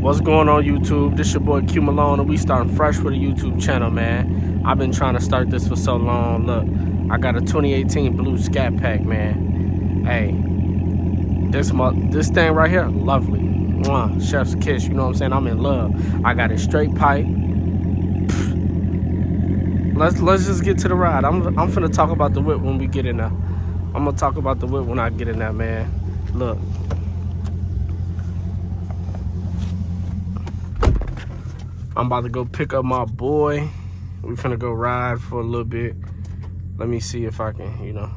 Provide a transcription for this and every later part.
What's going on, YouTube? This your boy Q Malone, and we starting fresh with a YouTube channel, man. I've been trying to start this for so long. Look, I got a 2018 blue Scatpack, man. Hey, this thing right here, lovely. Mwah, chef's kiss, you know what I'm saying? I'm in love. I got a straight pipe. Let's just get to the ride. I'm finna talk about the whip when we get in there. I'm gonna talk about the whip when I get in there, man. Look. I'm about to go pick up my boy. We finna go ride for a little bit. Let me see if I can, you know,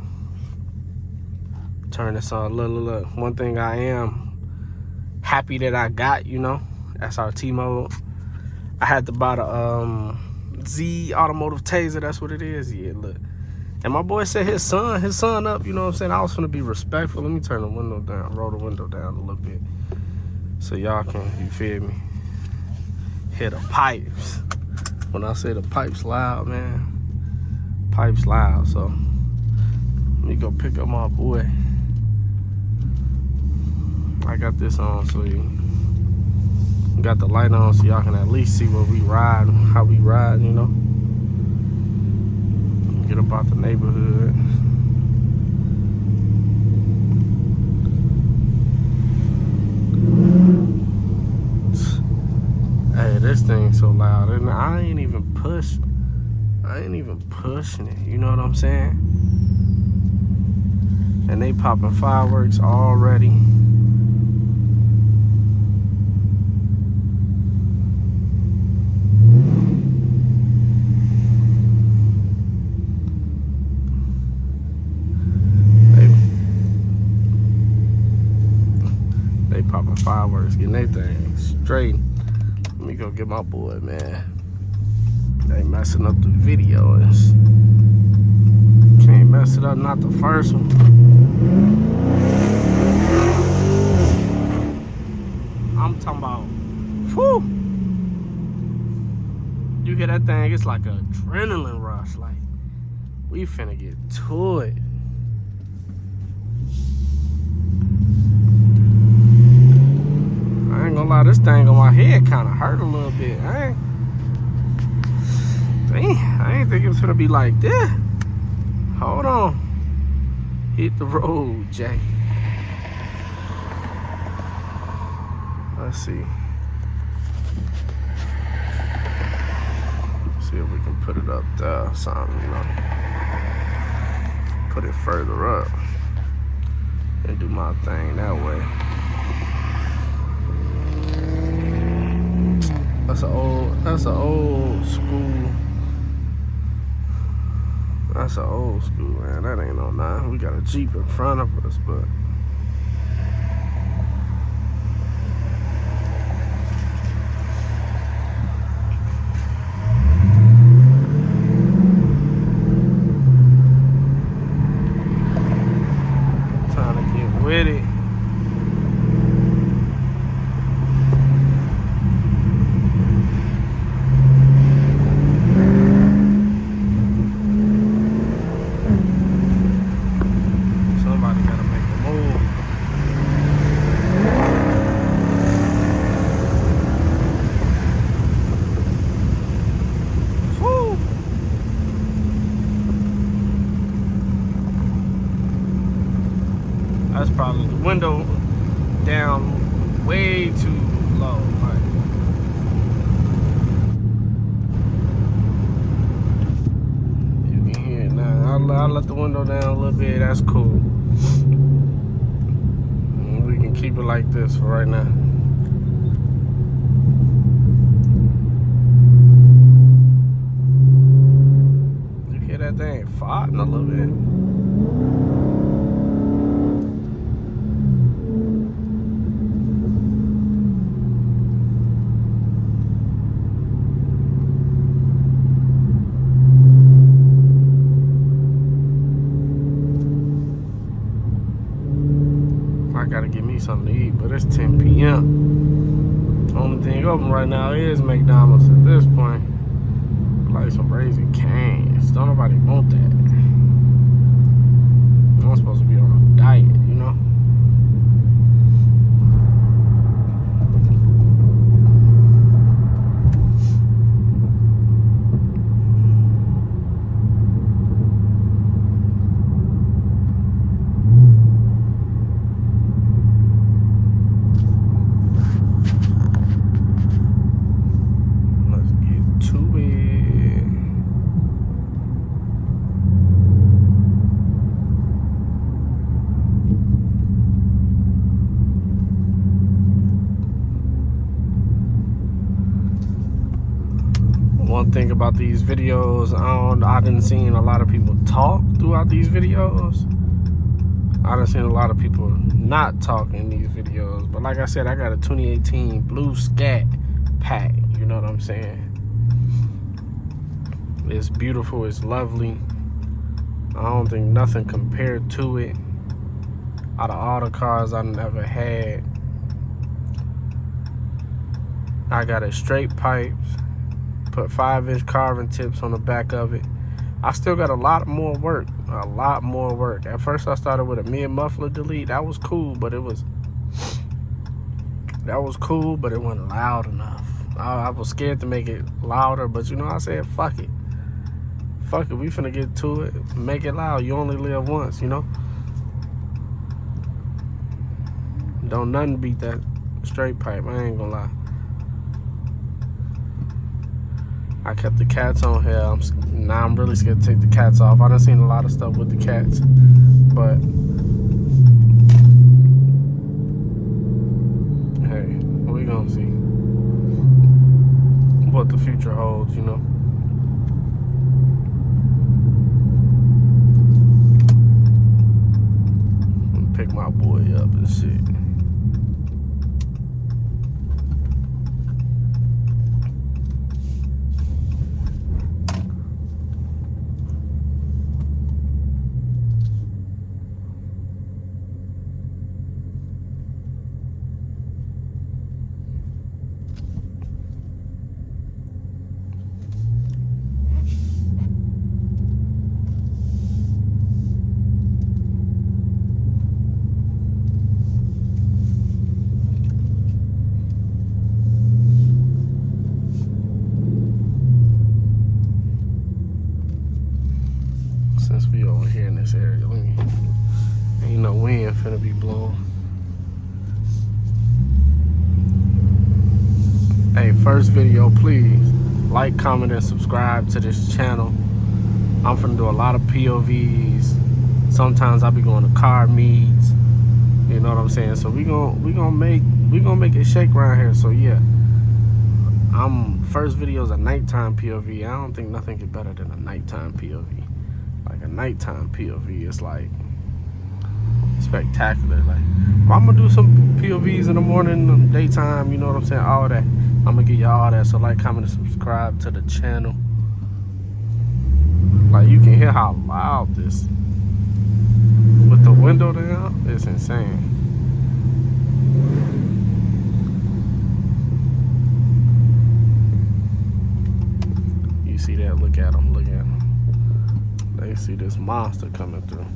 turn this on. Look. One thing I am happy that I got, you know, SRT mode. I had to buy the Z automotive taser. That's what it is. Yeah, look. And my boy said his son up, you know what I'm saying? I was finna be respectful. Let me turn the window down, roll the window down a little bit, so y'all can, you feel me, hear the pipes. When I say the pipes loud, man, pipes loud. So let me go pick up my boy. I got this on so you got the light on so y'all can at least see what we ride, how we ride, you know. Get about the neighborhood. Hey, this thing's so loud, and I ain't even pushing it, you know what I'm saying? And they popping fireworks already. They popping fireworks, getting their thing straight. Let me go get my boy, man. They messing up the videos. Can't mess it up, not the first one. I'm talking about, whew. You hear that thing, it's like an adrenaline rush. Like, we finna get to it. I ain't gonna lie, this thing on my head kinda hurt a little bit. I ain't think it was gonna be like this. Hold on. Hit the road, Jay. Let's see. See if we can put it up there or something, you know. Put it further up and do my thing that way. That's an old school. That's an old school, man. That ain't no 9. We got a Jeep in front of us, but trying to get with it. That's probably the window down way too low. Like, you can hear it now. I'll let the window down a little bit. That's cool. And we can keep it like this for right now. You hear that thing farting a little bit? I gotta get me something to eat, but it's 10 p.m. Only thing open right now is McDonald's at this point. Like some Raising Cane's. Don't nobody want that. I'm supposed to be on a diet, you know? one thing about these videos, I didn't see a lot of people talk throughout these videos. I done seen a lot of people not talk in these videos. But like I said, I got a 2018 blue Scatpack. You know what I'm saying? It's beautiful. It's lovely. I don't think nothing compared to it. Out of all the cars I never had, I got it straight pipes. Put 5-inch carving tips on the back of it. I still got a lot more work. At first I started with a mid muffler delete. That was cool, but it wasn't loud enough. I was scared to make it louder, but you know, I said, fuck it, we finna get to it, make it loud. You only live once, you know. Don't nothing beat that straight pipe, I ain't gonna lie. I kept the cats on here. Now I'm really scared to take the cats off. I done seen a lot of stuff with the cats, but hey, we gonna see what the future holds, you know. Pick my boy up and shit. Since we over here in this area, ain't no wind finna be blowing. Hey, first video, please like, comment, and subscribe to this channel. I'm finna do a lot of POVs. Sometimes I'll be going to car meets. You know what I'm saying? So we gonna make it shake around here. So yeah, first video is a nighttime POV. I don't think nothing get better than a nighttime POV. Like a nighttime POV is like spectacular. Like, I'm gonna do some POVs in the morning, daytime, you know what I'm saying? All that. I'm gonna give y'all all that. So like, comment, and subscribe to the channel. Like, you can hear how loud this with the window down. It's insane. You see that? Look at them. Look at them. They see this monster coming through.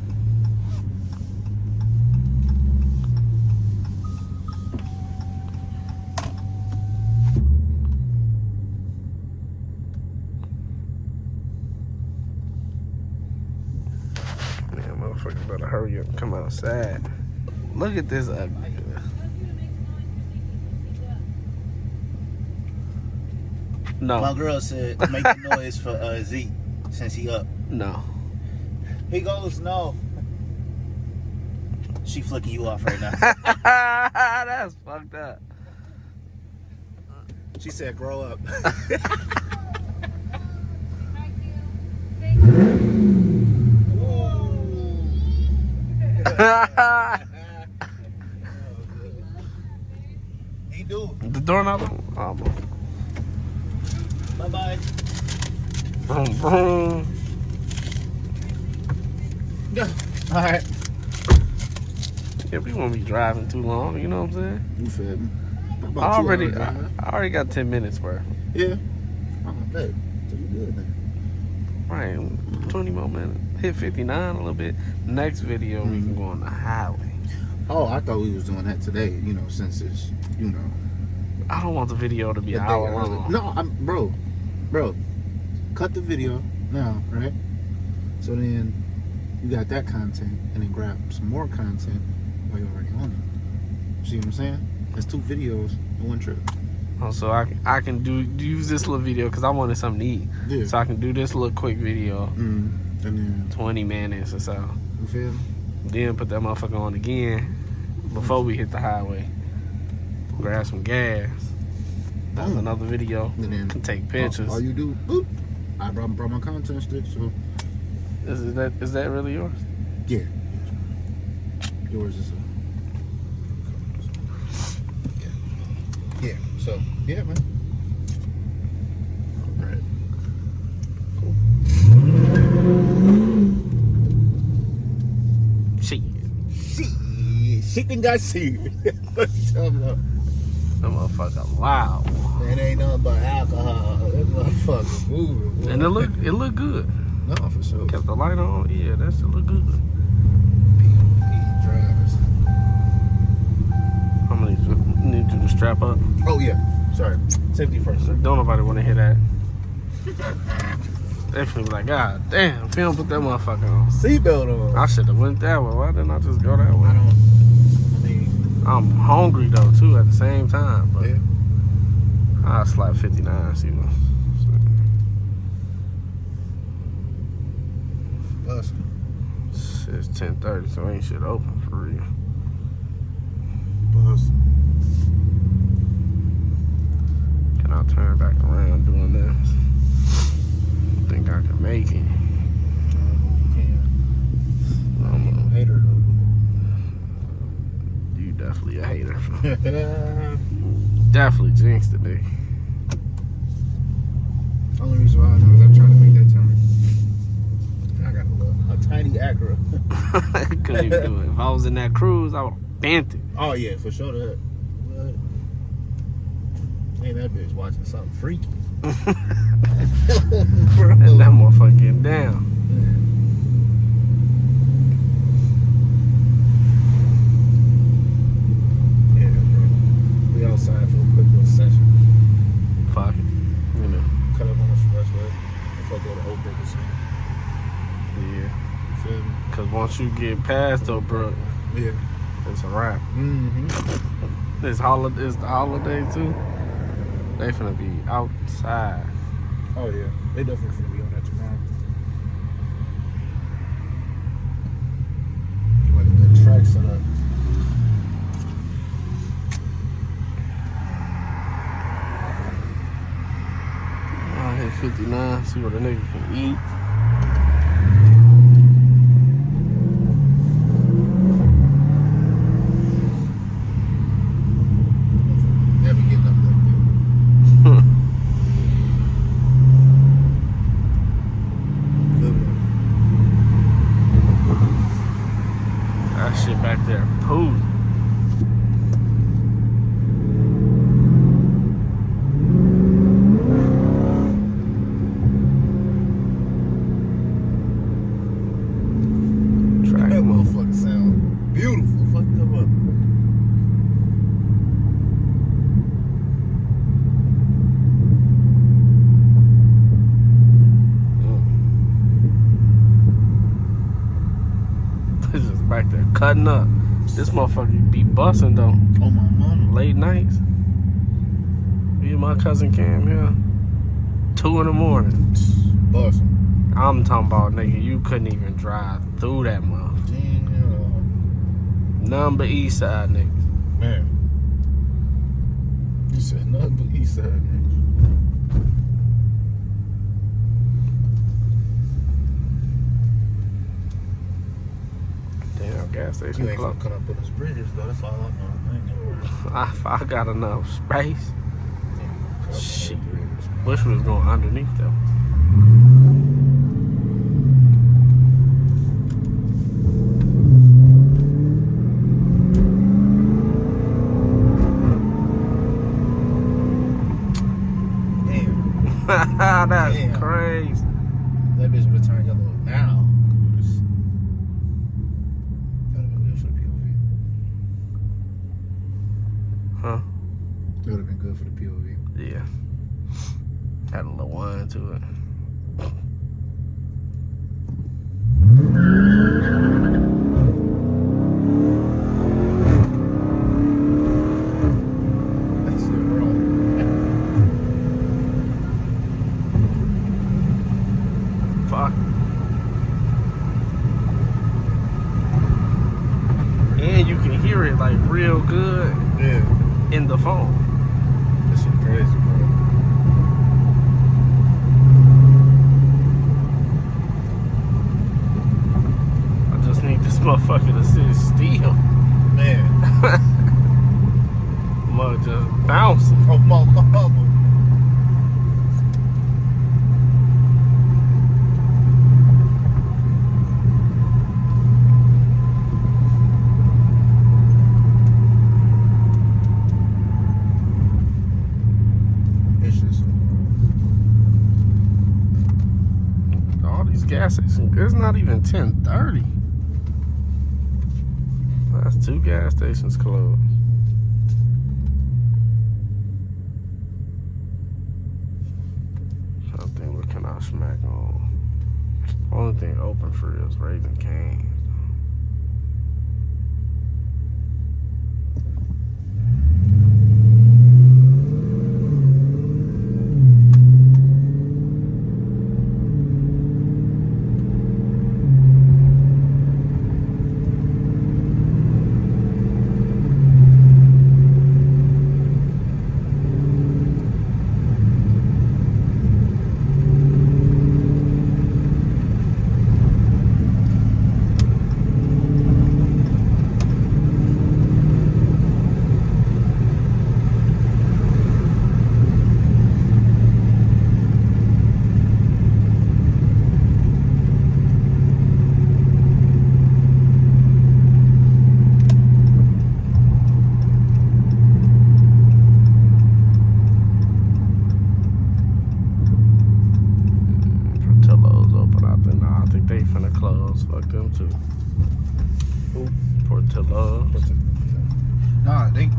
Man, motherfucker better hurry up and come outside. Look at this ugly. No. My girl said make the noise for Z since he up. No. He goes, no. She flicking you off right now. That's fucked up. She said, grow up. He do. The doorknob? Oh, Bye-bye. boom, boom. All right. Yeah, we won't be driving too long, you know what I'm saying? You feel me? I already got 10 minutes worth. Yeah. Oh, bet. So you good then. Right, 20 more minutes. Hit 59 a little bit. Next video, we can go on the highway. Oh, I thought we was doing that today, you know, since it's, you know. I don't want the video to be an hour long. No, bro, cut the video now, right? So then you got that content, and then grab some more content while you're already on it. See what I'm saying? That's 2 videos in one trip. Oh, so I can use this little video because I wanted something to eat. Yeah. So I can do this little quick video. And then 20 minutes or so. you feel me? Then put that motherfucker on again before we hit the highway. Grab some gas. That's another video. And then Can take pictures. All you do, boop. I brought my content stick, so. Is that really yours? Yeah. Yours is yeah. So yeah, man. All right. Cool. Shit done got serious. What you talking about? That motherfucker loud. Man, ain't nothing but alcohol. That motherfucker moving. Boy. And it look good. No, for sure. Kept the light on. Yeah, that shit look good. Drivers. How many need you to strap up? Oh yeah. Sorry. Safety first, sir. Don't nobody want to hear that. They feel like, God damn, film put that motherfucker on. Seatbelt on. I should have went that way. Why didn't I just go that way? I mean, I'm hungry though too at the same time. But yeah. I'll slap 59. See what? Bus. It's 10:30, so ain't shit open for real. Bus. Can I turn back around doing this? Think I can make it? You can. I ain't no hater though. You definitely a hater. Definitely jinxed it, nigga. Only reason why I know is I'm trying to make that turn. I got a tiny Acura. I couldn't even do it. If I was in that cruise, I would have bent it. Oh yeah, for sure that. What? Ain't that bitch watching something freaky? Bro. And that motherfucker getting down. Yeah, bro. We outside for a quick little session. Fuck it. You know. Cut up on the expressway. Before I go to Oak Brook or something. Yeah. You feel me? Cause once you get past O'Brook, Yeah. it's a wrap. Mm-hmm. It's the holiday too. They finna be outside. Oh yeah. They definitely finna be on that tomorrow. Like the track set up. I hit 59, see what a nigga can eat. Never getting up like that. Good one. That shit back there, poo. That motherfucker sound beautiful. Fuck them up. It's just back there cutting up. This motherfucker be busting though. Oh my mama. Late nights. Me and my cousin came here 2 in the morning. Awesome. I'm talking about, nigga, you couldn't even drive through that motherfucker. Damn. None but east side niggas. Man. You said nothing but east side niggas. Damn, gas You station ain't close. gonna cut up with those bridges though. That's all I know. I ain't never I got enough space. cut up Shit. with those bridges. Bush was going underneath though. Damn. That's Damn. crazy. That bitch would have turned yellow now. That would have been good for the POV. Huh? That would have been good for the POV. Yeah. Had a little wine to it. That shit wrong. Fuck. And you can hear it like real good Yeah. in the phone. This shit crazy, bro. I just need this motherfucker to sit still. Man. Mug just bouncing. Oh, mama. All these gas stations, it's not even 10:30. That's 2 gas stations closed. I think what can I smack on? Only thing open for is Raising Cane's. Fuck them too. Who? Portillo's. Nah, hold on.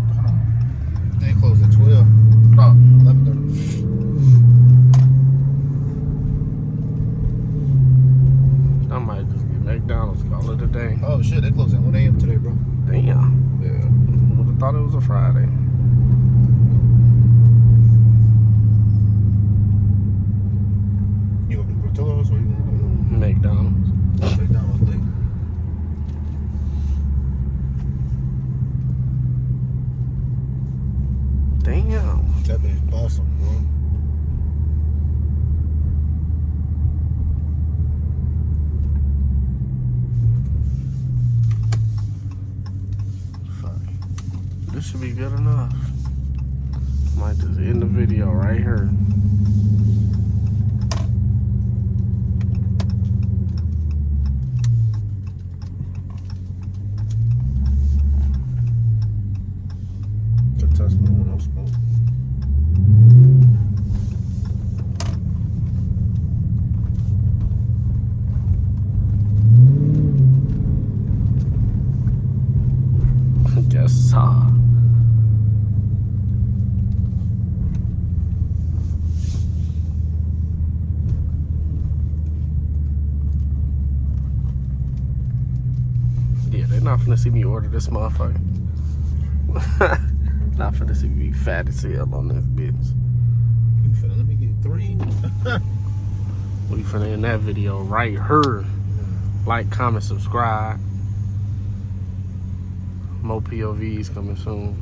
They close at 12. No, 11:30. I might just get McDonald's, call it a day. Oh shit, they close at 1 a.m. today, bro. Damn. Yeah. Would have thought it was a Friday. You gonna do Portillo's or you gonna do McDonald's. McDonald's late? Damn. That bitch awesome, bro. Fuck. This should be good enough. Might just end the video right here. Test me when I'm smoke. Yes, sir. Yeah, they're not finna see me order this motherfucker. Not finna see me fat as hell on this bitch. You finna let me get 3. We finna end that video right here. Like, comment, subscribe. More POVs coming soon.